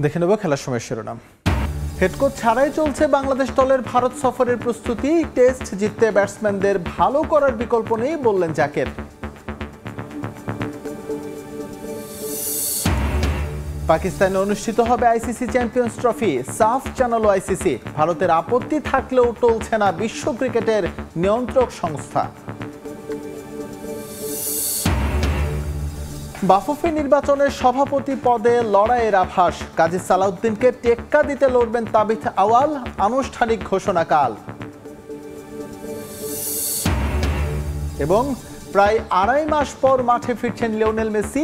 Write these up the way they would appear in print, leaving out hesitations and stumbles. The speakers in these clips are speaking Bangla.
দেখে নেব খেলার সময় শিরোনাম। হেড কোচ ছাড়াই চলছে বাংলাদেশ দলের ভারত সফরের প্রস্তুতি। টেস্ট জিততে ব্যাটসম্যানদের ভালো করার বিকল্প নেই বললেন জাকের। পাকিস্তানে অনুষ্ঠিত হবে আইসিসি চ্যাম্পিয়ন্স ট্রফি। সাফ জানালো আইসিসি, ভারতের আপত্তি থাকলেও টলছে না বিশ্ব ক্রিকেটের নিয়ন্ত্রক সংস্থা। বাফুফে নির্বাচনের সভাপতি পদে লড়াইয়ের আভাস। কাজী সালাউদ্দিনকে টেক্কা দিতে লড়বেন তাবিথ আওয়াল, আনুষ্ঠানিক ঘোষণা কাল। এবং প্রায় 2.5 মাস পর মাঠে ফিরছেন লিওনেল মেসি।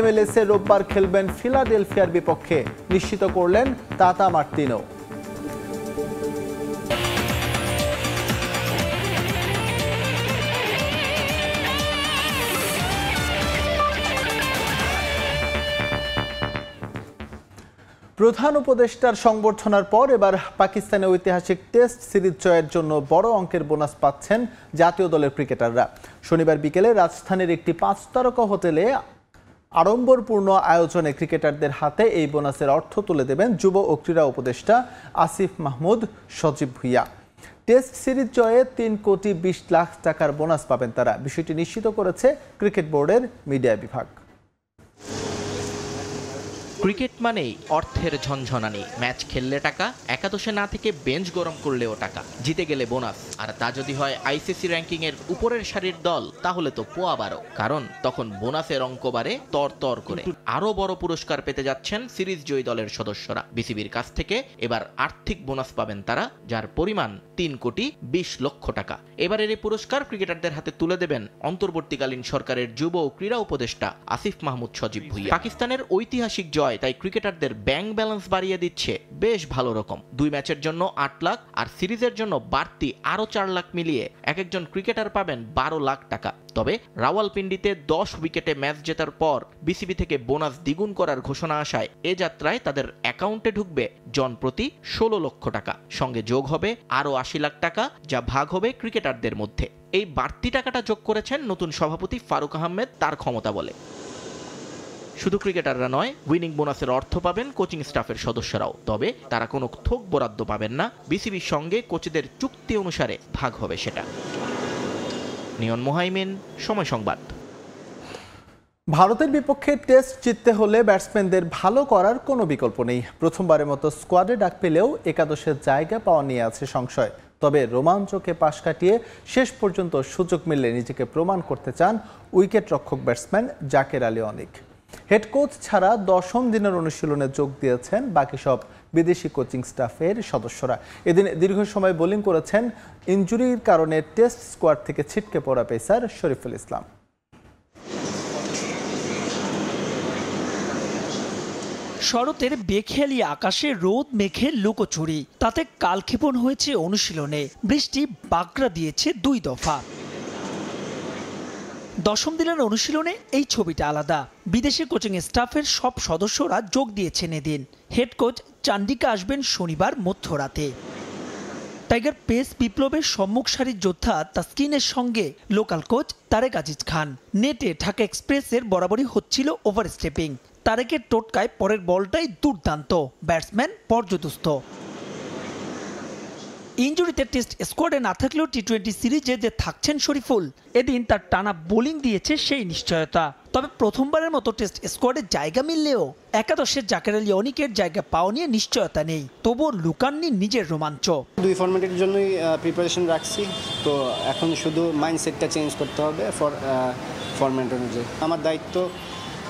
MLS-এ রোববার খেলবেন ফিলাডেলফিয়ার বিপক্ষে, নিশ্চিত করলেন তাতা মার্তিনো। প্রধান উপদেষ্টার সংবর্ধনার পর এবার পাকিস্তানে ঐতিহাসিক টেস্ট সিরিজ জয়ের জন্য বড় অঙ্কের বোনাস পাচ্ছেন জাতীয় দলের ক্রিকেটাররা। শনিবার বিকেলে রাজধানীর একটি 5 তারকা হোটেলে আড়ম্বরপূর্ণ আয়োজনে ক্রিকেটারদের হাতে এই বোনাসের অর্থ তুলে দেবেন যুব ও ক্রীড়া উপদেষ্টা আসিফ মাহমুদ সজীব ভুইয়া। টেস্ট সিরিজ জয়ে 3 কোটি 20 লাখ টাকার বোনাস পাবেন তারা। বিষয়টি নিশ্চিত করেছে ক্রিকেট বোর্ডের মিডিয়া বিভাগ। ক্রিকেট মানেই অর্থের ঝনঝনানি। ম্যাচ খেললে টাকা, একাদশে না থেকে বেঞ্চ গরম করলেও টাকা, জিতে গেলে বোনাস। আর তা যদি হয় আইসিসি র্যাঙ্কিং এর উপরের সারির দল, তাহলে তো পোয়া বারো। কারণ তখন বোনাসের অঙ্ক বাড়ে তর করে। আরো বড় পুরস্কার পেতে যাচ্ছেন সিরিজ জয়ী দলের সদস্যরা। বিসিবির কাছ থেকে এবার আর্থিক বোনাস পাবেন তারা, যার পরিমাণ 3 কোটি 20 লক্ষ টাকা। এবারের এই পুরস্কার ক্রিকেটারদের হাতে তুলে দেবেন অন্তর্বর্তীকালীন সরকারের যুব ও ক্রীড়া উপদেষ্টা আসিফ মাহমুদ সজীব ভুইয়া। পাকিস্তানের ঐতিহাসিক জয় তাই ক্রিকেটারদের ব্যাংক ব্যালেন্স বাড়িয়ে দিচ্ছে বেশ ভালো রকম। 2 ম্যাচের জন্য 8 লাখ আর সিরিজের জন্য বাড়তি আরো 4 লাখ মিলিয়ে একজন ক্রিকেটার পাবেন 12 লাখ টাকা। তবে রাওয়ালপিন্ডিতে 10 উইকেটে ম্যাচ জেতার পর বিসিবি থেকে বোনাস দ্বিগুণ করার ঘোষণা আসায় এ যাত্রায় তাদের অ্যাকাউন্টে ঢুকবে জন প্রতি 16 লক্ষ টাকা। সঙ্গে যোগ হবে আরো 80 লাখ টাকা, যা ভাগ হবে ক্রিকেটারদের মধ্যে। এই বাড়তি টাকাটা যোগ করেছেন নতুন সভাপতি ফারুক আহমেদ তার ক্ষমতা বলে। শুধু ক্রিকেটাররা নয়, উইনিং বোনাসের অর্থ পাবেন কোচিং স্টাফের সদস্যরাও। তবে তারা কোনো থোক বরাদ্দ পাবেন না, বিসিবির সঙ্গে কোচদের চুক্তি অনুসারে ভাগ হবে সেটা। নিয়ন মোহাইমিন, সময় সংবাদ। ভারতের বিপক্ষে টেস্ট জিততে হলে ব্যাটসম্যানদের ভালো করার কোনো বিকল্প নেই। প্রথমবারের মতো স্কোয়াডে ডাক পেলেও একাদশের জায়গা পাওয়া নিয়ে আছে সংশয়। তবে রোমাঞ্চকে পাশ কাটিয়ে শেষ পর্যন্ত সুযোগ মিললে নিজেকে প্রমাণ করতে চান উইকেট রক্ষক ব্যাটসম্যান জাকের আলী অনিক। হেড কোচ ছাড়া 10ম দিনের অনুশীলনে যোগ দিয়েছেন বাকি সব বিদেশি কোচিং স্টাফের সদস্যরা। এদিন দীর্ঘ সময় বোলিং করেছেন ইনজুরির কারণে টেস্ট স্কোয়াড থেকে ছিটকে পড়া পেসার শরীফুল ইসলাম। শরতের বেখেয়ালি আকাশে রোদ মেঘের লুকোচুরি, তাতে কালক্ষেপণ হয়েছে অনুশীলনে। বৃষ্টি বাগড়া দিয়েছে 2 দফা। 10ম দিনের অনুশীলনে এই ছবিটা আলাদা। বিদেশি কোচিং স্টাফের সব সদস্যরা যোগ দিয়েছেন এদিন। হেড কোচ চান্ডিকা আসবেন শনিবার মধ্যরাতে। টাইগার পেস বিপ্লবের সম্মুখ সারির যোদ্ধা তাসকিনের সঙ্গে লোকাল কোচ তারেক আজিজ খান। নেটে ঢাকা এক্সপ্রেসের বরাবরই হচ্ছিল ওভার স্টেপিং। তারেকের টোটকায় পরের বলটাই দুর্দান্ত, ব্যাটসম্যান পর্যদস্ত। ইনজুরিতে টেস্ট স্কোয়াডে না থাকলেও টি-20 সিরিজে যে থাকছেন শরীফুল, এদিন তার টানা বোলিং দিয়েছে সেই নিশ্চয়তা। তবে প্রথমবারের মতো টেস্ট স্কোয়াডে জায়গা মিললেও একাদশের জাকের আলী অনিকের জায়গা পাওয়া নিয়ে নিশ্চয়তা নেই। তবুও লুকাননি নিজের রোমাঞ্চ। 2 ফরম্যাটের জন্যই প্রিপারেশন রাখছি, তো এখন শুধু মাইন্ডসেটটা চেঞ্জ করতে হবে ফরম্যাট অনুযায়ী। আমার দায়িত্ব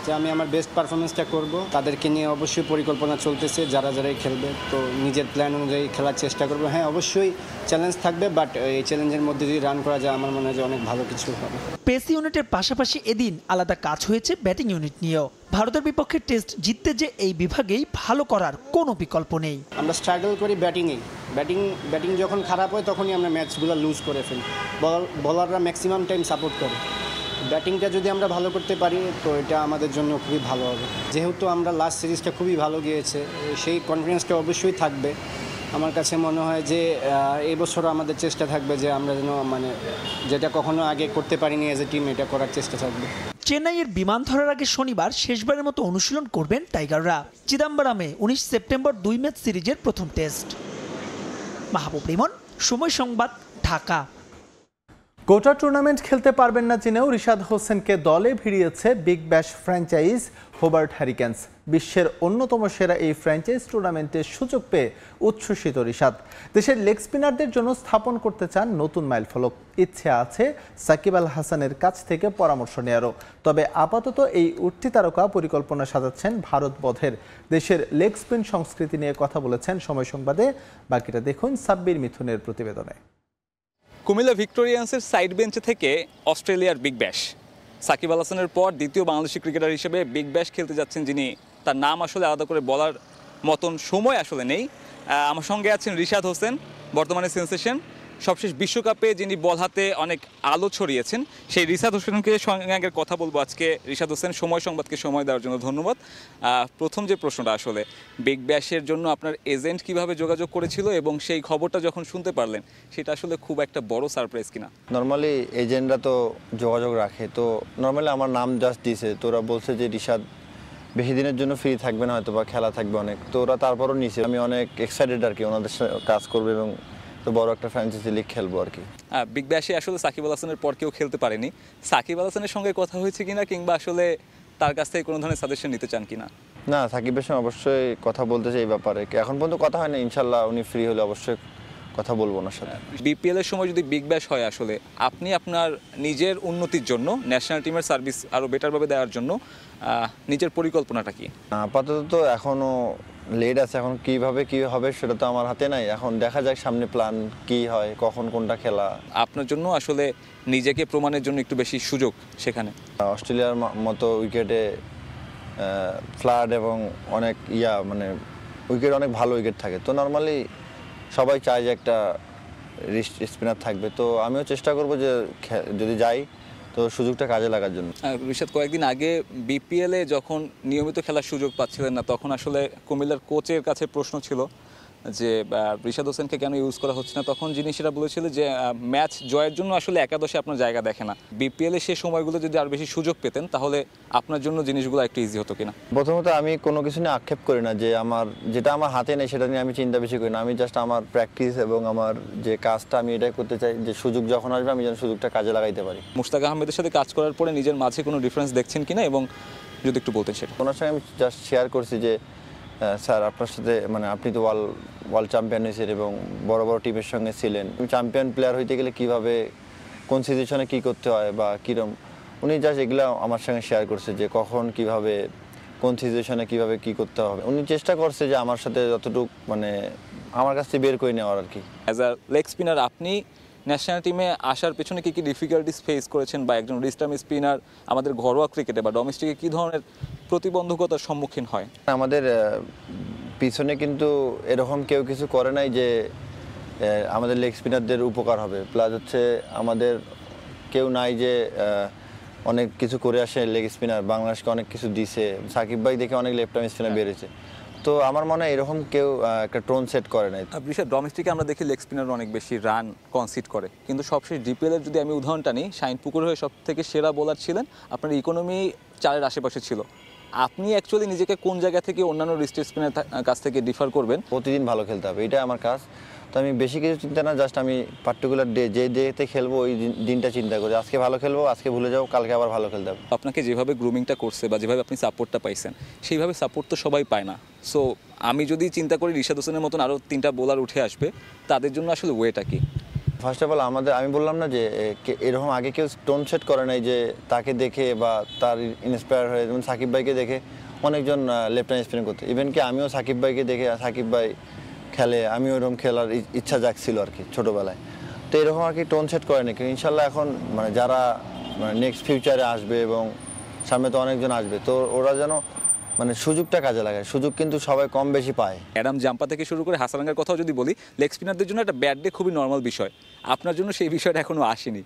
যে আমি আমার বেস্ট পারফরমেন্সটা করব। তাদেরকে নিয়ে অবশ্যই পরিকল্পনা চলতেছে, যারাই খেলবে, তো নিজের প্ল্যান অনুযায়ী খেলার চেষ্টা করব। হ্যাঁ, অবশ্যই চ্যালেঞ্জ থাকবে, বাট এই চ্যালেঞ্জের মধ্যে যদি রান করা যায় আমার মনে হয় যে অনেক ভালো কিছু হবে। পেস ইউনিটের পাশাপাশি এদিন আলাদা কাজ হয়েছে ব্যাটিং ইউনিট নিয়েও। ভারতের বিপক্ষে টেস্ট জিততে যে এই বিভাগেই ভালো করার কোনো বিকল্প নেই। আমরা স্ট্রাগল করি ব্যাটিংয়েই। ব্যাটিং যখন খারাপ হয় তখনই আমরা ম্যাচগুলো লুজ করে ফেলি। বলাররা ম্যাক্সিমাম টাইম সাপোর্ট করে। ব্যাটিংটা যদি আমরা ভালো করতে পারি তো এটা আমাদের জন্য খুবই ভালো হবে। যেহেতু আমরা লাস্ট সিরিজটা খুবই ভালো গিয়েছে, সেই কনফিডেন্সটা অবশ্যই থাকবে। আমার কাছে মনে হয় যে এই বছরও আমাদের চেষ্টা থাকবে যে আমরা যেন যেটা কখনো আগে করতে পারিনি এজ এ টিম, এটা করার চেষ্টা থাকবে। চেন্নাইয়ের বিমান ধরার আগে শনিবার শেষবারের মতো অনুশীলন করবেন টাইগাররা। চিদাম্বরমে 19 সেপ্টেম্বর 2 ম্যাচ সিরিজের প্রথম টেস্ট। মাহবুব রিমন, সময় সংবাদ, ঢাকা। গোটা টুর্নামেন্ট খেলতে পারবেন না জেনেও রিশাদ হোসেনকে দলে ভিড়িয়েছে Big Bash franchise Hobart Hurricanes. বিশ্বের অন্যতম সেরা এই ফ্র্যাঞ্চাইজ টুর্নামেন্টের সুযোগ পেয়ে উচ্ছ্বসিত রিশাদ। দেশের লেগ স্পিনারদের জন্য স্থাপন করতে চান নতুন মাইলফলক। ইচ্ছে আছে সাকিব আল হাসানের কাছ থেকে পরামর্শ নেয়ারও। তবে আপাতত এই উঠতি তারকা পরিকল্পনা সাজাচ্ছেন ভারত বধের। দেশের লেগ স্পিন সংস্কৃতি নিয়ে কথা বলেছেন সময় সংবাদে। বাকিটা দেখুন সাব্বির মিথুনের প্রতিবেদনে। কুমিল্লা ভিক্টোরিয়ান্সের সাইড বেঞ্চে থেকে অস্ট্রেলিয়ার বিগ ব্যাশ। সাকিব আল হাসানের পর দ্বিতীয় বাংলাদেশি ক্রিকেটার হিসেবে বিগ ব্যাশ খেলতে যাচ্ছেন যিনি, তার নাম আসলে আলাদা করে বলার মতন সময় আসলে নেই। আমার সঙ্গে আছেন রিশাদ হোসেন, বর্তমানে সেন্সেশন। সবশেষ বিশ্বকাপে যিনি বল হাতে অনেক আলো ছড়িয়েছেন, সেই রিশাদ হোসেনকে সঙ্গে আগে কথা বলবো আজকে। রিশাদ হোসেন, সময় সংবাদকে সময় দেওয়ার জন্য ধন্যবাদ। প্রথম যে প্রশ্নটা আসলে, বিগ ব্যাশের জন্য আপনার এজেন্ট কিভাবে যোগাযোগ করেছিল এবং সেই খবরটা যখন শুনতে পারলেন সেটা আসলে খুব একটা বড় সারপ্রাইজ কিনা? নর্মালি এজেন্টরা তো যোগাযোগ রাখে, তো নর্মালি আমার নাম জাস্ট দিয়েছে, তো ওরা বলছে যে রিশাদ বেশি দিনের জন্য ফ্রি থাকবে না, হয়তো বা খেলা থাকবে অনেক, তো ওরা তারপরও নিছে। আমি অনেক এক্সাইটেড আর কি, ওনাদের সাথে কাজ করবে এবং তো বড় একটা ফ্র্যাঞ্চাইজি লিগ খেলবো আর কি। বিগ ব্যাশে আসলে সাকিব আল হাসানের পর কেউ খেলতে পারেনি। সাকিব আল হাসানের সঙ্গে কথা হয়েছে কিনা, কিংবা আসলে তার কাছ থেকে কোনো ধরনের সাজেশন নিতে চান কিনা? না, সাকিবের সঙ্গে অবশ্যই কথা বলতে চাই এই ব্যাপারে। এখন পর্যন্ত কথা হয় না, ইনশাল্লাহ উনি ফ্রি হলে অবশ্যই কথা বলবো ওনার সাথে। বিপিএল এর সময় যদি বিগ ব্যাশ হয়, আসলে আপনি আপনার নিজের উন্নতির জন্য, ন্যাশনাল টিমের সার্ভিস আরও বেটারভাবে দেওয়ার জন্য নিজের পরিকল্পনাটা কি? আপাতত তো এখনও লেট আছে, এখন কিভাবে কি হবে সেটা তো আমার হাতে নাই। এখন দেখা যাক সামনে প্ল্যান কি হয়, কখন কোনটা খেলা। আপনার জন্য আসলে নিজেকে প্রমাণের জন্য একটু বেশি সুযোগ সেখানে। অস্ট্রেলিয়ার মতো উইকেটে ফ্লাড এবং অনেক মানে উইকেট অনেক ভালো উইকেট থাকে, তো নর্মালি সবাই চায় যে একটা রিস্ট স্পিনার থাকবে। তো আমিও চেষ্টা করব যে যদি যাই তো সুযোগটা কাজে লাগার জন্য। রিশাদ, কয়েকদিন আগে বিপিএলে যখন নিয়মিত খেলার সুযোগ পাচ্ছিলেন না, তখন আসলে কুমিল্লার কোচের কাছে প্রশ্ন ছিল যে রিশাদ হোসেনকে কেন ইউজ করা হচ্ছে না। তখন যিনি সেটা বলেছিল যে ম্যাচ জয়ের জন্য আসলে একাদশে আপনার জায়গা দেখে না। বিপিএলে সে সময়গুলো যদি আর বেশি সুযোগ পেতেন তাহলে আপনার জন্য জিনিসগুলো একটু ইজি হতো কিনা? প্রথমত আমি কোনো কিছু নিয়ে আক্ষেপ করি না, যে যেটা আমার হাতে নেই সেটা নিয়ে আমি চিন্তা বেশি করি না। আমি জাস্ট আমার প্র্যাকটিস এবং আমার যে কাজটা আমি এটাই করতে চাই, যে সুযোগ যখন আসবে আমি যেন সুযোগটা কাজে লাগাইতে পারি। মুশতাক আহমেদের সাথে কাজ করার পরে নিজের মাঝে কোনো ডিফারেন্স দেখছেন কিনা, এবং যদি একটু বলতেন সেটা। ওনার সঙ্গে আমি জাস্ট শেয়ার করছি যে স্যার আপনার সাথে আপনি তো ওয়ার্ল্ড চ্যাম্পিয়ন হয়েছেন এবং বড় বড় টিমের সঙ্গে ছিলেন, চ্যাম্পিয়ন প্লেয়ার হইতে গেলে কীভাবে কোন সিচুয়েশনে কী করতে হয় বা কীরকম, উনি জাস্ট এগুলো আমার সঙ্গে শেয়ার করছে যে কখন কীভাবে কোন সিচুয়েশনে কীভাবে কী করতে হবে। উনি চেষ্টা করছে যে আমার সাথে যতটুকু আমার কাছ থেকে বের করে নেওয়ার আর কি। অ্যাজ আ লেগ স্পিনার আপনি ন্যাশনাল টিমে আসার পেছনে কী কী ডিফিকাল্টিস ফেস করেছেন, বা একজন রিস্টার্ম স্পিনার আমাদের ঘরোয়া ক্রিকেটে বা ডোমেস্টিকে কী ধরনের প্রতিবন্ধকতার সম্মুখীন হয়? আমাদের পিছনে কিন্তু এরকম কেউ কিছু করে নাই যে আমাদের লেগ স্পিনারদের উপকার হবে, প্লাস হচ্ছে আমাদের কেউ নাই যে অনেক কিছু করে আসে লেগ স্পিনার, বাংলাদেশকে অনেক কিছু দিছে। সাকিব ভাই দেখে অনেক লেফট আর্ম স্পিনার বেড়েছে, তো আমার মনে হয় এরকম কেউ একটা টোন সেট করে নাই। বিশেষ ডোমেস্টিকে আমরা দেখি লেগ স্পিনার অনেক বেশি রান কনসিড করে, কিন্তু সবশেষ ডিপিএলের যদি আমি উদাহরণটা নিই, শাহিন পুকুর হয়ে সব থেকে সেরা বোলার ছিলেন, আপনার ইকোনমি 4-এর আশেপাশে ছিল। আপনি অ্যাকচুয়ালি নিজেকে কোন জায়গা থেকে অন্যান্য রিস্ট স্পিনার কাছ থেকে ডিফার করবেন? প্রতিদিন ভালো খেলতে হবে, এটাই আমার কাজ। তো আমি বেশি কিছু চিন্তা না, জাস্ট আমি পার্টিকুলার ডে যে ডেতে খেলবো ওই দিনটা চিন্তা করি, আজকে ভালো খেলবো, আজকে ভুলে যাবো, কালকে আবার ভালো খেলতে হবে। আপনাকে যেভাবে গ্রুমিংটা করছে বা যেভাবে আপনি সাপোর্টটা পাইছেন, সেইভাবে সাপোর্ট তো সবাই পায় না। সো আমি যদি চিন্তা করি রিশাদ হোসেনের মতন আরও 3টা বোলার উঠে আসবে, তাদের জন্য আসলে ওয়েটা কি? ফার্স্ট অফ অল আমি বললাম না যে এরকম আগে কেউ টোন সেট করে নাই, যে তাকে দেখে বা তার ইন্সপায়ার হয়ে, যেমন সাকিব ভাইকে দেখে অনেকজন লেফট হ্যান্ড স্পিন করতে, ইভেন কি আমিও সাকিব ভাইকে দেখে, সাকিব ভাই খেলে আমি ওরকম খেলার ইচ্ছা জাগছিল আর কি ছোটোবেলায়। তো এরকম আর কি টোন সেট করে নাকি ইনশাল্লাহ এখন যারা নেক্সট ফিউচারে আসবে এবং সামনে তো অনেকজন আসবে, তো ওরা যেন সুযোগটা কাজে লাগায়। সুযোগ কিন্তু সবাই কম বেশি পায়। অ্যাডাম জাম্পা থেকে শুরু করে হাসারাঙ্গার কথাও যদি বলি, লেগ স্পিনারদের জন্য একটা ব্যাড ডে খুবই নর্মাল বিষয়। আপনার জন্য সেই বিষয়টা এখনও আসেনি,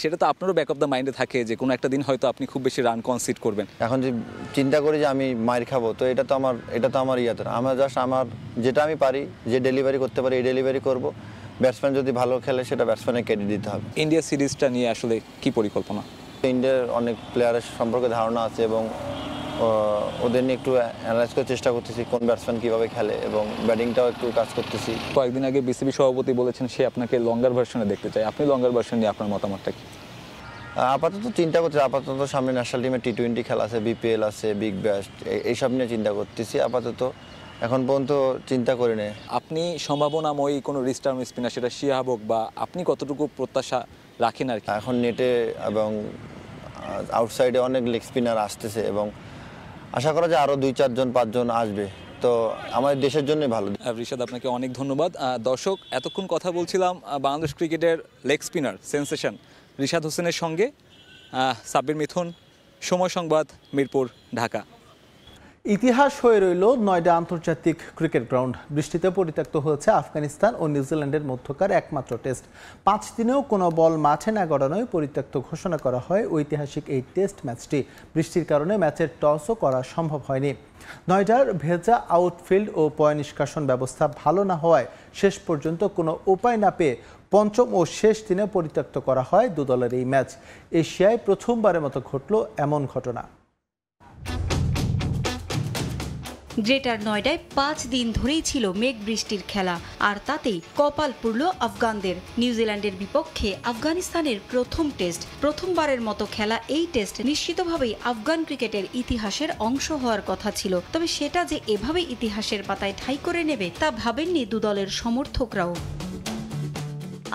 সেটা তো আপনারও ব্যাক অফ দ্য মাইন্ডে থাকে যে কোনো একটা দিন হয়তো আপনি খুব বেশি রান কনসিড করবেন। এখন যে চিন্তা করি যে আমি মার খাবো, তো এটা তো আমার ইয়াতে না। আমার জাস্ট আমার যেটা আমি পারি, যে ডেলিভারি করতে পারি এই ডেলিভারি করব। ব্যাটসম্যান যদি ভালো খেলে সেটা ব্যাটসম্যানের ক্রেডিট দিতে হবে। ইন্ডিয়া সিরিজটা নিয়ে আসলে কি পরিকল্পনা? ইন্ডিয়ার অনেক প্লেয়ারের সম্পর্কে ধারণা আছে এবং ওদের নিয়ে একটু অ্যানালাইজ করার চেষ্টা করতেছি কোন ব্যাটসম্যান কীভাবে খেলে এবং ব্যাটিংটাও একটু কাজ করতেছি। কয়েকদিন আগে বিসিবি সভাপতি বলেছেন সে আপনাকে লঙ্গার ভার্সনে দেখতে চায়, আপনি লঙ্গার ভার্সন নিয়ে আপনার মতামতটা কি? আপাতত চিন্তা করছি, আপাতত সামনে ন্যাশনাল টিমে T20 খেলা আছে, বিপিএল আছে, বিগ ব্যাশ, এইসব নিয়ে চিন্তা করতেছি। আপাতত এখন পর্যন্ত চিন্তা করি না। আপনি সম্ভাবনাময়ী কোনো রিস্টার্ম স্পিনার, সেটা শিহাব হোক বা আপনি কতটুকু প্রত্যাশা রাখেন আর কি? এখন নেটে এবং আউটসাইডে অনেক লেগ স্পিনার আসতেছে এবং আশা করা যায় আরও 2-4 জন 5 জন আসবে, তো আমাদের দেশের জন্যই ভালো। রিশাদ, আপনাকে অনেক ধন্যবাদ। দর্শক, এতক্ষণ কথা বলছিলাম বাংলাদেশ ক্রিকেটের লেগ স্পিনার সেন্সেশন রিশাদ হোসেনের সঙ্গে। সাব্বির মিথুন, সময় সংবাদ, মিরপুর, ঢাকা। ইতিহাস হয়ে রইল নয়ডা আন্তর্জাতিক ক্রিকেট গ্রাউন্ড। বৃষ্টিতে পরিত্যক্ত হয়েছে আফগানিস্তান ও নিউজিল্যান্ডের মধ্যকার একমাত্র টেস্ট। 5 দিনেও কোনো বল মাঠে না গড়ানোয় পরিত্যক্ত ঘোষণা করা হয় ঐতিহাসিক এই টেস্ট ম্যাচটি। বৃষ্টির কারণে ম্যাচের টসও করা সম্ভব হয়নি। নয়ডার ভেজা আউটফিল্ড ও পয় নিষ্কাশন ব্যবস্থা ভালো না হওয়ায় শেষ পর্যন্ত কোনো উপায় না পেয়ে পঞ্চম ও শেষ দিনে পরিত্যক্ত করা হয় দু দলের এই ম্যাচ। এশিয়ায় প্রথমবারের মতো ঘটল এমন ঘটনা। গ্রেটার নয়ডায় 5 দিন ধরেই ছিল মেঘ বৃষ্টির খেলা, আর তাতেই কপাল পুড়ল আফগানদের। নিউজিল্যান্ডের বিপক্ষে আফগানিস্তানের প্রথম টেস্ট, প্রথমবারের মতো খেলা এই টেস্ট নিশ্চিতভাবেই আফগান ক্রিকেটের ইতিহাসের অংশ হওয়ার কথা ছিল। তবে সেটা যে এভাবে ইতিহাসের পাতায় ঠাঁই করে নেবে তা ভাবেননি দু দলের সমর্থকরাও।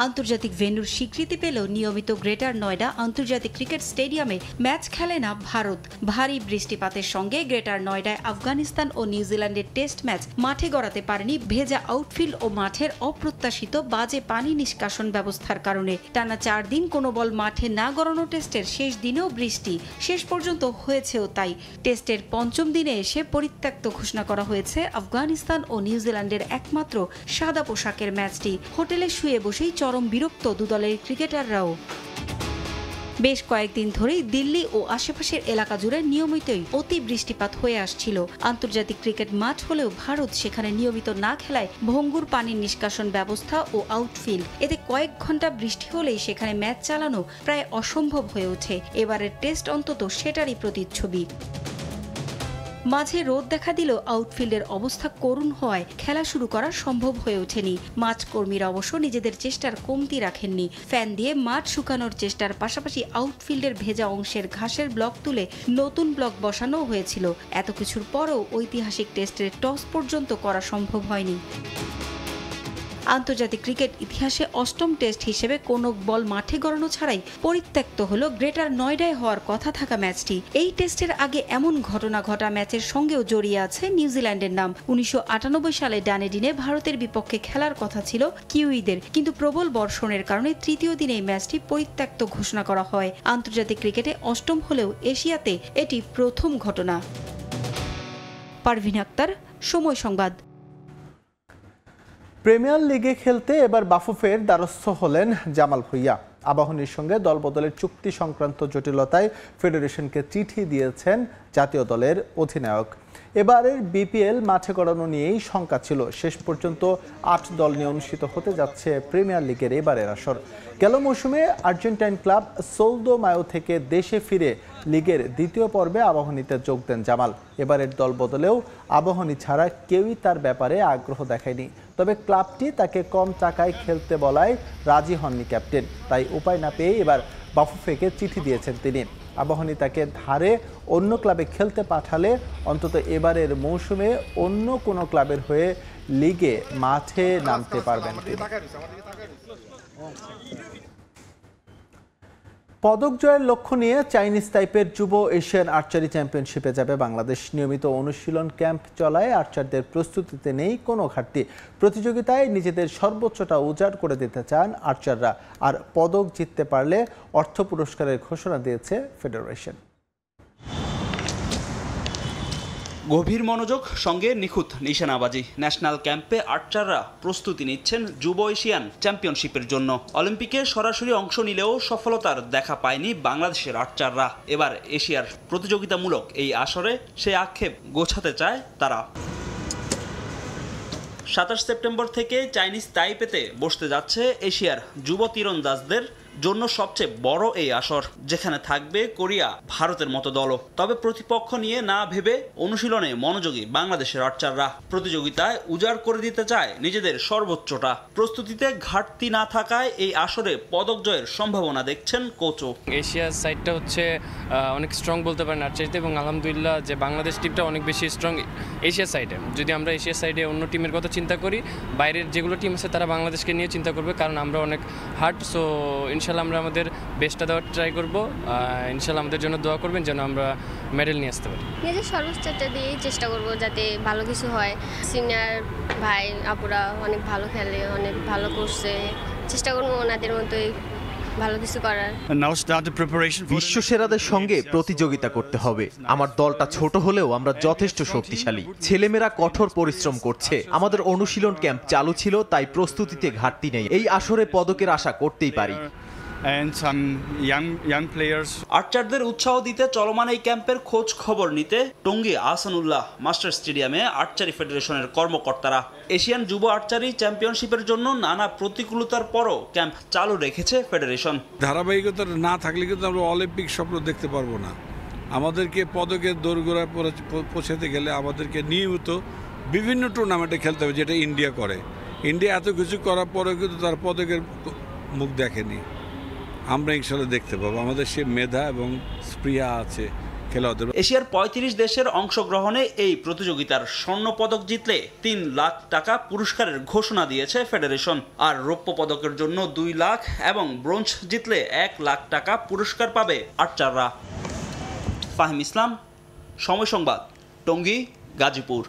আন্তর্জাতিক ভেন্যুর স্বীকৃতি পেলেও নিয়মিত গ্রেটার নয়ডা আন্তর্জাতিক ক্রিকেট স্টেডিয়ামে ম্যাচ খেলে না ভারত। ভারী বৃষ্টিপাতের সঙ্গে গ্রেটার নয়ডায় আফগানিস্তান ও নিউজিল্যান্ডের টেস্ট ম্যাচ মাঠে গড়াতে পারেনি ভেজা আউটফিল্ড ও মাঠের অপ্রত্যাশিত বাজে পানি নিষ্কাশন ব্যবস্থার কারণে। টানা 4 দিন কোনো বল মাঠে না গড়ানো টেস্টের শেষ দিনেও বৃষ্টি, শেষ পর্যন্ত হয়েছেও তাই। টেস্টের পঞ্চম দিনে এসে পরিত্যক্ত ঘোষণা করা হয়েছে আফগানিস্তান ও নিউজিল্যান্ডের একমাত্র সাদা পোশাকের ম্যাচটি। হোটেলে শুয়ে বসেই চরম বিরক্ত দু দলের ক্রিকেটাররাও। বেশ কয়েকদিন ধরেই দিল্লি ও আশেপাশের এলাকা জুড়ে নিয়মিতই অতি বৃষ্টিপাত হয়ে আসছিল। আন্তর্জাতিক ক্রিকেট মাঠ হলেও ভারত সেখানে নিয়মিত না খেলায় ভঙ্গুর পানির নিষ্কাশন ব্যবস্থা ও আউটফিল্ড, এতে কয়েক ঘন্টা বৃষ্টি হলেই সেখানে ম্যাচ চালানো প্রায় অসম্ভব হয়ে ওঠে। এবারের টেস্ট অন্তত সেটারই প্রতিচ্ছবি। মাঝে রোদ দেখা দিলেও আউটফিল্ডের অবস্থা করুণ হওয়ায় খেলা শুরু করা সম্ভব হয়ে ওঠেনি। মাঠ কর্মীরা অবশ্য নিজেদের চেষ্টার কমতি রাখেননি। ফ্যান দিয়ে মাঠ শুকানোর চেষ্টার পাশাপাশি আউটফিল্ডের ভেজা অংশের ঘাসের ব্লক তুলে নতুন ব্লক বসানো হয়েছিল। এত কিছুর পরেও ঐতিহাসিক টেস্টের টস পর্যন্ত করা সম্ভব হয়নি। আন্তর্জাতিক ক্রিকেট ইতিহাসে 8ম টেস্ট হিসেবে কোনো বল মাঠে গড়ানো ছাড়াই পরিত্যক্ত হলো গ্রেটার নয়ডায় হওয়ার কথা থাকা ম্যাচটি। এই টেস্টের আগে এমন ঘটনা ঘটা ম্যাচের সঙ্গেও জড়িয়ে আছে নিউজিল্যান্ডের নাম। 1998 সালে ডানেডিনে ভারতের বিপক্ষে খেলার কথা ছিল কিউইদের, কিন্তু প্রবল বর্ষণের কারণে তৃতীয় দিনে এই ম্যাচটি পরিত্যক্ত ঘোষণা করা হয়। আন্তর্জাতিক ক্রিকেটে 8ম হলেও এশিয়াতে এটি প্রথম ঘটনা। পারভিন আক্তার, সময় সংবাদ। প্রিমিয়ার লিগে খেলতে এবার বাফুফের দ্বারস্থ হলেন জামাল ভুঁইয়া। আবাহনীর সঙ্গে দলবদলের চুক্তি সংক্রান্ত জটিলতায় ফেডারেশনকে চিঠি দিয়েছেন জাতীয় দলের অধিনায়ক। এবারের বিপিএল মাঠে গড়ানো নিয়েই শঙ্কা ছিল। শেষ পর্যন্ত 8 দল নিয়ে অনুষ্ঠিত হতে যাচ্ছে প্রিমিয়ার লিগের এবারের আসর। গেল মৌসুমে আর্জেন্টাইন ক্লাব সোলদো মায়ো থেকে দেশে ফিরে লিগের দ্বিতীয় পর্বে আবাহনীতে যোগ দেন জামাল। এবারের দল বদলেও আবাহনী ছাড়া কেউই তার ব্যাপারে আগ্রহ দেখায়নি। তবে ক্লাবটি তাকে কম টাকায় খেলতে বলায় রাজি হননি ক্যাপ্টেন। তাই উপায় না পেয়ে এবার বাফুফেকে চিঠি দিয়েছেন তিনি। আবাহনী তাকে ধারে অন্য ক্লাবে খেলতে পাঠালে অন্তত এবারের মৌসুমে অন্য কোনো ক্লাবের হয়ে লিগে মাঠে নামতে পারবেন তিনি। পদক জয়ের লক্ষ্য নিয়ে চাইনিজ তাইপের যুব এশিয়ান আর্চারি চ্যাম্পিয়নশিপে যাবে বাংলাদেশ। নিয়মিত অনুশীলন ক্যাম্প চলায় আর্চারদের প্রস্তুতিতে নেই কোনো ঘাটতি। প্রতিযোগিতায় নিজেদের সর্বোচ্চটা উজাড় করে দিতে চান আর্চাররা। আর পদক জিততে পারলে অর্থ পুরস্কারের ঘোষণা দিয়েছে ফেডারেশন। গভীর মনোযোগ সঙ্গে নিখুঁত নিশানাবাজি, ন্যাশনাল ক্যাম্পে আর্চাররা প্রস্তুতি নিচ্ছেন যুব এশিয়ান চ্যাম্পিয়নশিপের জন্য। অলিম্পিকে সরাসরি অংশ নিলেও সফলতার দেখা পায়নি বাংলাদেশের আর্চাররা। এবার এশিয়ার প্রতিযোগিতামূলক এই আসরে সেই আক্ষেপ গোছাতে চায় তারা। 27 সেপ্টেম্বর থেকে চাইনিজ তাইপেতে বসতে যাচ্ছে এশিয়ার যুব তীরন্দাজদের জন্য সবচেয়ে বড় এই আসর, যেখানে থাকবে কোরিয়া, ভারতের মতো দলও। তবে প্রতিপক্ষ নিয়ে না ভেবে অনুশীলনে মনোযোগী বাংলাদেশের আর্চাররা প্রতিযোগিতায় উজাড় করে দিতে চায় নিজেদের সর্বোচ্চটা। প্রস্তুতিতে ঘাটতি না থাকায় এই আসরে পদক জয়ের সম্ভাবনা দেখছেন কোচও। এশিয়ার সাইডটা হচ্ছে অনেক স্ট্রং বলতে পারেন আর্চারিতে, এবং আলহামদুলিল্লাহ যে বাংলাদেশ টিমটা অনেক বেশি স্ট্রং এশিয়া সাইডে। যদি আমরা এশিয়া সাইডে অন্য টিমের কথা চিন্তা করি, বাইরের যেগুলো টিম আছে তারা বাংলাদেশকে নিয়ে চিন্তা করবে, কারণ আমরা অনেক হার্ড। সো ইনশাল্লাহ আমরা আমাদের বেস্টটা দেওয়ার ট্রাই করবো। ইনশাল্লাহ আমাদের জন্য দোয়া করবেন যেন আমরা মেডেল নিয়ে আসতে পারি। নিজের সর্বোচ্চটা দিয়েই চেষ্টা করব যাতে ভালো কিছু হয়। সিনিয়র ভাই আপুরা অনেক ভালো খেলে, অনেক ভালো করছে, চেষ্টা করবো ওনাদের মতোই ভালো কিছু করার। বিশ্বসেরাদের সঙ্গে প্রতিযোগিতা করতে হবে। আমার দলটা ছোট হলেও আমরা যথেষ্ট শক্তিশালী। ছেলেমেয়েরা কঠোর পরিশ্রম করছে। আমাদের অনুশীলন ক্যাম্প চালু ছিল, তাই প্রস্তুতিতে ঘাটতি নেই। এই আসরে পদকের আশা করতেই পারি। আর্চারদের উৎসাহ দিতে চলমান এই ক্যাম্পের খোঁজ খবর নিতে টঙ্গী আহসানুল্লাহ মাস্টার স্টেডিয়ামে আর্চারি ফেডারেশনের কর্মকর্তারা। এশিয়ান যুব আর্চারি চ্যাম্পিয়নশিপের জন্য নানা প্রতিকূলতার পরও ক্যাম্প চালু রেখেছে ফেডারেশন। ধারাবাহিকতা না থাকলে কিন্তু আমরা অলিম্পিক স্বপ্ন দেখতে পারবো না। আমাদেরকে পদকের দোরগোড়ায় পৌঁছাতে গেলে আমাদেরকে নিয়মিত বিভিন্ন টুর্নামেন্টে খেলতে হবে, যেটা ইন্ডিয়া করে। ইন্ডিয়া এত কিছু করার পরেও কিন্তু তার পদকের মুখ দেখেনি। আমরা ইনশাল্লাহ দেখতে পাবো, আমাদের সে মেধা এবং স্পৃহা আছে খেলোয়াড়দের। এশিয়ার 35 দেশের অংশগ্রহণে এই প্রতিযোগিতার স্বর্ণ পদক জিতলে 3 লাখ টাকা পুরস্কারের ঘোষণা দিয়েছে ফেডারেশন। আর রৌপ্য পদকের জন্য 2 লাখ এবং ব্রোঞ্জ জিতলে 1 লাখ টাকা পুরস্কার পাবে আর্চাররা। ফাহিম ইসলাম, সময় সংবাদ, টঙ্গী, গাজীপুর।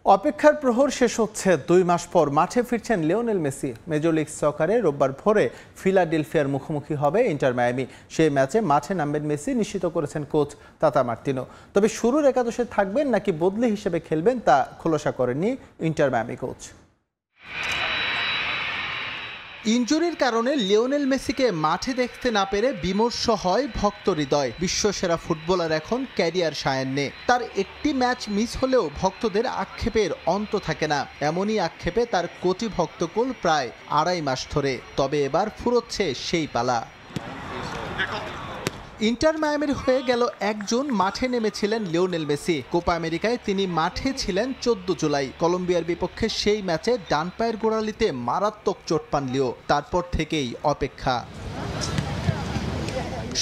অপেক্ষার প্রহর শেষ হচ্ছে। 2 মাস পর মাঠে ফিরছেন লিওনেল মেসি। মেজর লিগ সকারে রোববার ভোরে ফিলাডেলফিয়ার মুখোমুখি হবে ইন্টার মায়ামি। সেই ম্যাচে মাঠে নামবেন মেসি, নিশ্চিত করেছেন কোচ তাতা মার্তিনো। তবে শুরুর একাদশে থাকবেন নাকি বদলি হিসেবে খেলবেন তা খোলাসা করেননি ইন্টার মায়ামি কোচ। ইনজুরির কারণে লিওনেল মেসিকে মাঠে দেখতে না পেরে বিমর্ষ হয় ভক্ত হৃদয়। বিশ্বসেরা ফুটবলার এখন ক্যারিয়ার সায়ান্নে। তার একটি ম্যাচ মিস হলেও ভক্তদের আক্ষেপের অন্ত থাকে না। এমনই আক্ষেপে তার কোটি ভক্তকুল প্রায় 2.5 মাস ধরে। তবে এবার ফুরোচ্ছে সেই পালা। ইন্টার মায়ামির হয়ে গেল 1 জুন মাঠে নেমেছিলেন লিওনেল মেসি। কোপা আমেরিকায় তিনি মাঠে ছিলেন 14 জুলাই। কলম্বিয়ার বিপক্ষে সেই ম্যাচে ডান পায়ের গোড়ালিতে মারাত্মক চোট পান লিও। তারপর থেকেই অপেক্ষা।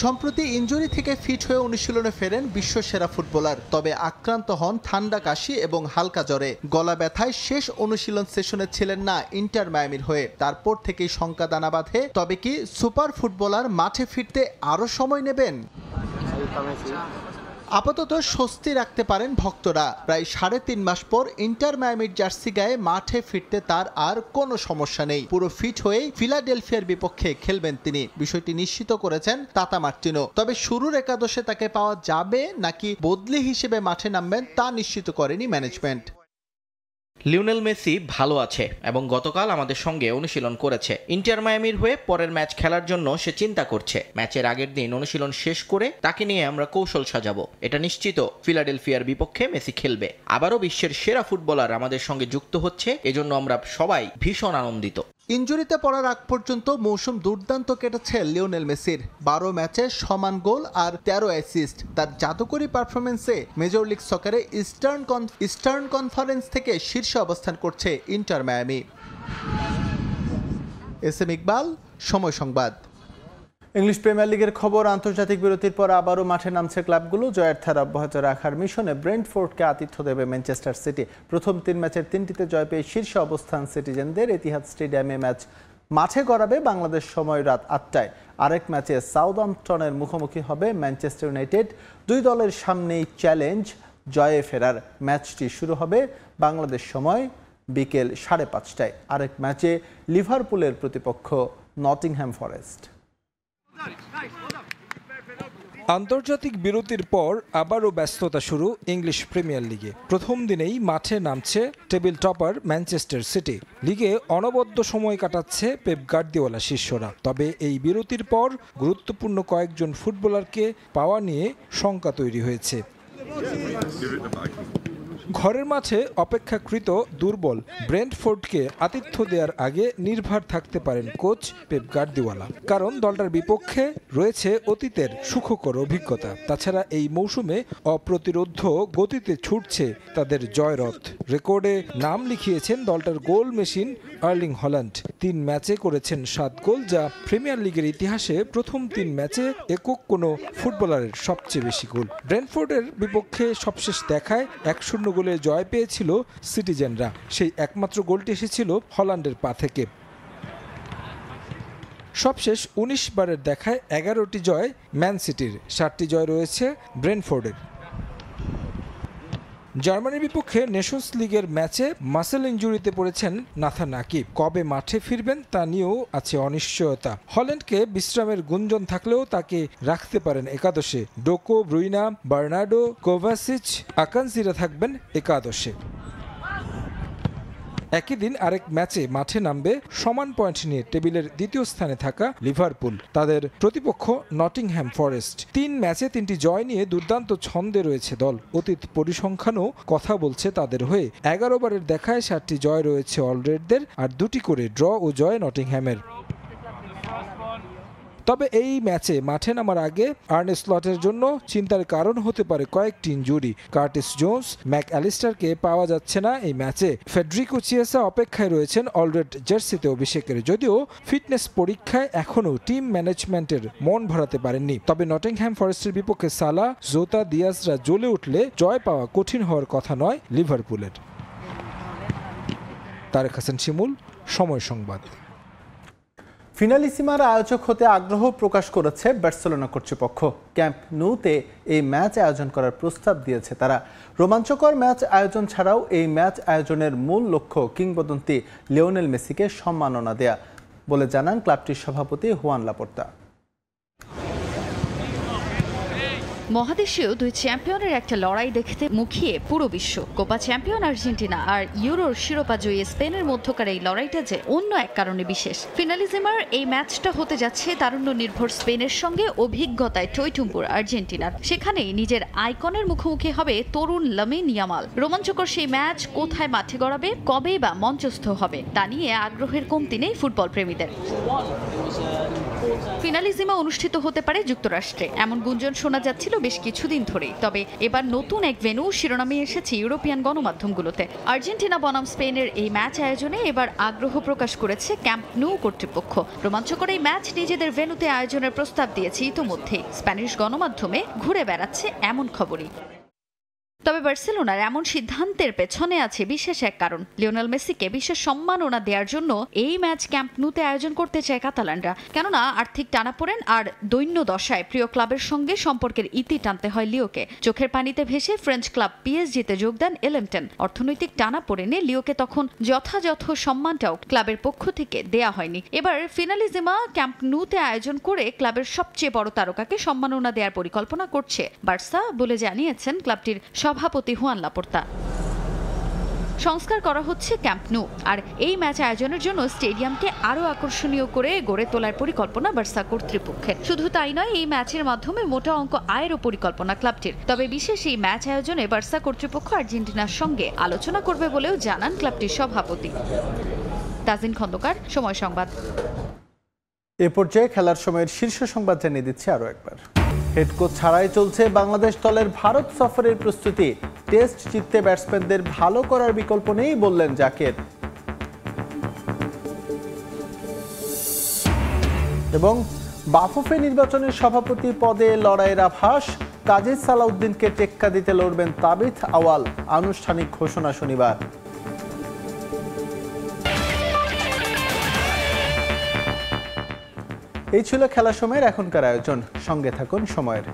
সম্প্রতি ইনজুরি থেকে ফিট হয়ে অনুশীলনে ফেরেন বিশ্বসেরা ফুটবলার। তবে আক্রান্ত হন ঠান্ডা কাশি এবং হালকা জ্বরে। গলা ব্যথায় শেষ অনুশীলন সেশনে ছিলেন না ইন্টার মায়ামির হয়ে। তারপর থেকেই শঙ্কা দানা বাঁধে, তবে কি সুপার ফুটবলার মাঠে ফিরতে আরও সময় নেবেন? আপাতত স্বস্তি রাখতে পারেন ভক্তরা। প্রায় 3.5 মাস পর ইন্টার মায়ামির জার্সি গায়ে মাঠে ফিরতে তার আর কোনো সমস্যা নেই। পুরো ফিট হয়েই ফিলাডেলফিয়ার বিপক্ষে খেলবেন তিনি, বিষয়টি নিশ্চিত করেছেন তাতা মার্তিনো। তবে শুরুর একাদশে তাকে পাওয়া যাবে নাকি বদলি হিসেবে মাঠে নামবেন তা নিশ্চিত করেনি ম্যানেজমেন্ট। লিওনেল মেসি ভালো আছে এবং গতকাল আমাদের সঙ্গে অনুশীলন করেছে। ইন্টার মায়ামির হয়ে পরের ম্যাচ খেলার জন্য সে চিন্তা করছে। ম্যাচের আগের দিন অনুশীলন শেষ করে তাকে নিয়ে আমরা কৌশল সাজাবো। এটা নিশ্চিত ফিলাডেলফিয়ার বিপক্ষে মেসি খেলবে। আবারও বিশ্বের সেরা ফুটবলার আমাদের সঙ্গে যুক্ত হচ্ছে, এজন্য আমরা সবাই ভীষণ আনন্দিত। ইনজুরিতে পড়ার আগ পর্যন্ত মৌসুম দুর্দান্ত কেটেছে লিওনেল মেসির। 12 ম্যাচে সমান গোল আর 13 অ্যাসিস্ট। তার জাদুকরী পারফরমেন্সে মেজর লিগ সকারে ইস্টার্ন কনফারেন্স থেকে শীর্ষে অবস্থান করছে ইন্টার মায়ামি। এস.এম. ইকবাল, সময় সংবাদ। ইংলিশ প্রিমিয়ার লিগের খবর। আন্তর্জাতিক বিরতির পর আবারও মাঠে নামছে ক্লাবগুলো। জয়ের ধারা অব্যাহত রাখার মিশনে ব্রেন্টফোর্ডকে আতিথ্য দেবে ম্যানচেস্টার সিটি। প্রথম 3 ম্যাচের 3টিতে জয় পেয়ে শীর্ষে অবস্থান সিটিজেনদের। এতিহাদ স্টেডিয়ামে ম্যাচ মাঠে গড়াবে বাংলাদেশ সময় রাত 8টায়। আরেক ম্যাচে সাউদাম্পটনের মুখোমুখি হবে ম্যানচেস্টার ইউনাইটেড। 2 দলের সামনেই চ্যালেঞ্জ জয়ে ফেরার। ম্যাচটি শুরু হবে বাংলাদেশ সময় বিকেল 5:30টায়। আরেক ম্যাচে লিভারপুলের প্রতিপক্ষ নটিংহ্যাম ফরেস্ট। আন্তর্জাতিক বিরতির পর আবারও ব্যস্ততা শুরু ইংলিশ প্রিমিয়ার লিগে। প্রথম দিনেই মাঠে নামছে টেবিল টপার ম্যানচেস্টার সিটি। লিগে অনবদ্য সময় কাটাচ্ছে পেপ গার্দিওলা শিষ্যরা। তবে এই বিরতির পর গুরুত্বপূর্ণ কয়েকজন ফুটবলারকে পাওয়া নিয়ে শঙ্কা তৈরি হয়েছে। ঘরের মাঠে অপেক্ষাকৃত দুর্বল ব্রেন্টফোর্ডকে আতিথ্য দেওয়ার আগে নির্ভর থাকতে পারেন কোচ পেপ গার্দিওলা, কারণ দলটার বিপক্ষে রয়েছে অতীতের সুখকর অভিজ্ঞতা। তাছাড়া এই মৌসুমে অপ্রতিরোধ্য গতিতে ছুটছে তাদের জয়রথ। রেকর্ডে নাম লিখিয়েছেন দলটার গোল মেশিন আর্লিং হল্যান্ড। ৩ ম্যাচে করেছেন 7 গোল, যা প্রিমিয়ার লিগের ইতিহাসে প্রথম 3 ম্যাচে একক কোনো ফুটবলারের সবচেয়ে বেশি গোল। ব্রেন্টফোর্ডের বিপক্ষে সবশেষ দেখায় 1-0 গোলে জয় পেয়েছিল সিটিজেনরা। সেই একমাত্র গোলটি এসেছিল হল্যান্ডের পা থেকে। সবশেষ 19 বারের দেখায় 11টি জয় ম্যান সিটির, 7টি জয় রয়েছে ব্রেন্টফোর্ডের। জার্মানির বিপক্ষে নেশনস লিগের ম্যাচে মাসেল ইনজুরিতে পড়েছেন নাথান আকিব। কবে মাঠে ফিরবেন তা নিয়েও আছে অনিশ্চয়তা। হল্যান্ডকে বিশ্রামের গুঞ্জন থাকলেও তাকে রাখতে পারেন একাদশে। ডোকো, ব্রুইনা, বার্নার্ডো, কোভাসিচ, আকানজিরা থাকবেন একাদশে। একই দিন আরেক ম্যাচে মাঠে নামবে সমান পয়েন্ট নিয়ে টেবিলের দ্বিতীয় স্থানে থাকা লিভারপুল। তাদের প্রতিপক্ষ নটিংহ্যাম ফরেস্ট। 3 ম্যাচে 3টি জয় নিয়ে দুর্দান্ত ছন্দে রয়েছে দল। অতীত পরিসংখ্যানও কথা বলছে তাদের হয়ে। 11 বারের দেখায় 7টি জয় রয়েছে অলরেডদের, আর 2টি করে ড্র ও জয় নটিংহ্যামের। তবে এই ম্যাচে মাঠে নামার আগে আর্নে স্লটের জন্য চিন্তার কারণ হতে পারে কয়েকটি ইনজুরি। কার্টিস জোন্স, ম্যাক অ্যালিস্টারকে পাওয়া যাচ্ছে না এই ম্যাচে। ফেডরিকো চিয়েসা অপেক্ষায় রয়েছেন অলরেড জার্সিতে অভিষেকের, যদিও ফিটনেস পরীক্ষায় এখনও টিম ম্যানেজমেন্টের মন ভরাতে পারেননি। তবে নটিংহ্যাম ফরেস্টের বিপক্ষে সালা, জোতা, দিয়াজরা জ্বলে উঠলে জয় পাওয়া কঠিন হওয়ার কথা নয় লিভারপুলের। তারেক হাসান শিমুল, সময় সংবাদ। ফিনালিসিমার আয়োজক হতে আগ্রহ প্রকাশ করেছে বার্সেলোনা কর্তৃপক্ষ। ক্যাম্প ন্যুতে এই ম্যাচ আয়োজন করার প্রস্তাব দিয়েছে তারা। রোমাঞ্চকর ম্যাচ আয়োজন ছাড়াও এই ম্যাচ আয়োজনের মূল লক্ষ্য কিংবদন্তি লিওনেল মেসিকে সম্মাননা দেয়া বলে জানান ক্লাবটির সভাপতি হুয়ান লাপোর্তা। মহাদেশীয় 2 চ্যাম্পিয়নের একটা লড়াই দেখতে মুখিয়ে পুরো বিশ্ব। কোপা চ্যাম্পিয়ন আর্জেন্টিনা আর ইউরোর শিরোপা জয়ী স্পেনের মধ্যকার এই লড়াইটা যে অন্য এক কারণে বিশেষ। ফিনালিজিমার এই ম্যাচটা হতে যাচ্ছে তারুণ্য নির্ভর স্পেনের সঙ্গে অভিজ্ঞতায় টইটুম্বুর আর্জেন্টিনার। সেখানেই নিজের আইকনের মুখোমুখি হবে তরুণ লামিন ইয়ামাল। রোমাঞ্চকর সেই ম্যাচ কোথায় মাঠে গড়াবে, কবে বা মঞ্চস্থ হবে তা নিয়ে আগ্রহের কমতি নেই ফুটবল প্রেমীদের। ফিনালিজিমা অনুষ্ঠিত হতে পারে যুক্তরাষ্ট্রে, এমন গুঞ্জন শোনা যাচ্ছিল বেশ কিছুদিন ধরেই। তবে এবার নতুন এক ভেন্যু শিরোনামে এসেছে ইউরোপিয়ান গণমাধ্যমগুলোতে। আর্জেন্টিনা বনাম স্পেনের এই ম্যাচ আয়োজনে এবার আগ্রহ প্রকাশ করেছে ক্যাম্প ন্যু কর্তৃপক্ষ। রোমাঞ্চকর এই ম্যাচ নিজেদের ভেন্যুতে আয়োজনের প্রস্তাব দিয়েছে ইতোমধ্যেই। স্প্যানিশ গণমাধ্যমে ঘুরে বেড়াচ্ছে এমন খবরই। তবে বার্সেলোনার এমন সিদ্ধান্তের পেছনে আছে বিশেষ এক কারণ। লিওনেল মেসিকে বিশেষ সম্মাননা দেওয়ার জন্য এই ম্যাচ ক্যাম্প ন্যুতে আয়োজন করতে চায় কাতালানরা। কেননা আর্থিক টানাপোড়েন আর দৈন্য দশায় প্রিয় ক্লাবের সঙ্গে সম্পর্কের ইতি টানতে হয় লিওকে। চোখের পানিতে ভেসে ফ্রেঞ্চ ক্লাব পিএসজিতে যোগ দেন এলেমটেন। অর্থনৈতিক টানাপোড়েনে লিওকে তখন যথাযথ সম্মানটাও ক্লাবের পক্ষ থেকে দেয়া হয়নি। এবার ফিনালিজিমা ক্যাম্প ন্যুতে আয়োজন করে ক্লাবের সবচেয়ে বড় তারকাকে সম্মাননা দেওয়ার পরিকল্পনা করছে বার্সা বলে জানিয়েছেন ক্লাবটির সভাপতি হুয়ান লাপোর্তা। সংস্কার করা হচ্ছে ক্যাম্প ন্যু, আর এই ম্যাচ আয়োজনের জন্য স্টেডিয়ামকে আরো আকর্ষণীয় করে গড়ে তোলার পরিকল্পনা বার্সা কর্তৃপক্ষের। শুধু তাই নয়, এই ম্যাচের মাধ্যমে মোটা অঙ্ক আয়েরও পরিকল্পনা ক্লাবটির। তবে বিশেষ এই ম্যাচ আয়োজনে বার্সা কর্তৃপক্ষ আর্জেন্টিনার সঙ্গে আলোচনা করবে বলেও জানান ক্লাবটির সভাপতি। তাজিন খন্দকার, সময় সংবাদ। এ পর্যায়ে খেলার সময়ের শীর্ষ সংবাদ জানিয়ে দিচ্ছি আরো একবার। হেড কোচ ছাড়াই চলছে বাংলাদেশ দলের ভারত সফরের প্রস্তুতি। টেস্ট জিততে ব্যাটসম্যানদের ভালো করার বিকল্প নেই বললেন জাকের। এবং বাফুফে নির্বাচনের সভাপতি পদে লড়াইয়ের আভাস। কাজী সালাউদ্দিনকে টেক্কা দিতে লড়বেন তাবিথ আওয়াল, আনুষ্ঠানিক ঘোষণা শনিবার। এই ছিল খেলার সময়ের এখনকার আয়োজন। সঙ্গে থাকুন সময়ের।